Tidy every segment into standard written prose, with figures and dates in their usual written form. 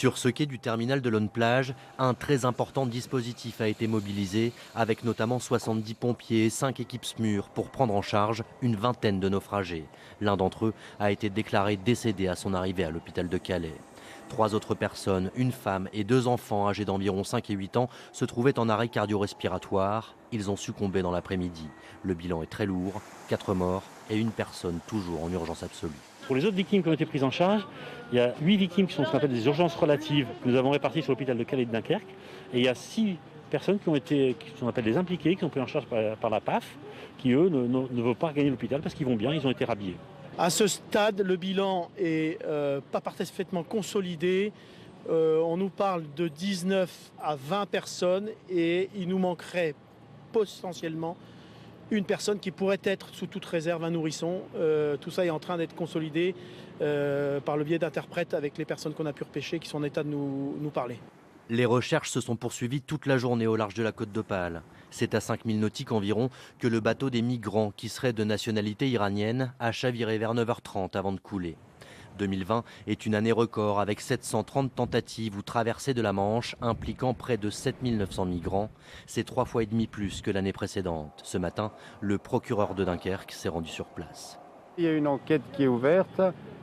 Sur ce quai du terminal de Lonne-Plage, un très important dispositif a été mobilisé, avec notamment 70 pompiers et 5 équipes SMUR pour prendre en charge une vingtaine de naufragés. L'un d'entre eux a été déclaré décédé à son arrivée à l'hôpital de Calais. 3 autres personnes, une femme et 2 enfants âgés d'environ 5 et 8 ans, se trouvaient en arrêt cardio-respiratoire. Ils ont succombé dans l'après-midi. Le bilan est très lourd, 4 morts et une personne toujours en urgence absolue. Pour les autres victimes qui ont été prises en charge, il y a 8 victimes qui sont ce qu'on appelle des urgences relatives que nous avons réparties sur l'hôpital de Calais et de Dunkerque. Et il y a 6 personnes qui sont appelées des impliqués, qui sont prises en charge par la PAF, qui eux ne veulent pas regagner l'hôpital parce qu'ils vont bien, ils ont été rhabillés. À ce stade, le bilan est pas parfaitement consolidé. On nous parle de 19 à 20 personnes et il nous manquerait potentiellement une personne qui pourrait être sous toute réserve un nourrisson. Tout ça est en train d'être consolidé par le biais d'interprètes avec les personnes qu'on a pu repêcher qui sont en état de nous parler. Les recherches se sont poursuivies toute la journée au large de la côte d'Opale. C'est à 5000 nautiques environ que le bateau des migrants, qui serait de nationalité iranienne, a chaviré vers 9h30 avant de couler. 2020 est une année record avec 730 tentatives ou traversées de la Manche impliquant près de 7900 migrants. C'est 3 fois et demi plus que l'année précédente. Ce matin, le procureur de Dunkerque s'est rendu sur place. Il y a une enquête qui est ouverte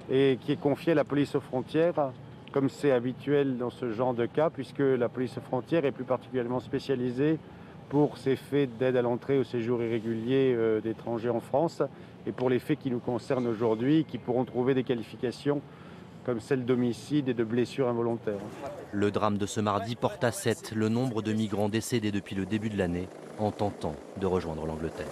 et qui est confiée à la police aux frontières, comme c'est habituel dans ce genre de cas, puisque la police aux frontières est plus particulièrement spécialisée pour ces faits d'aide à l'entrée au séjour irrégulier d'étrangers en France et pour les faits qui nous concernent aujourd'hui, qui pourront trouver des qualifications comme celle d'homicide et de blessures involontaires. Le drame de ce mardi porte à 7 le nombre de migrants décédés depuis le début de l'année en tentant de rejoindre l'Angleterre.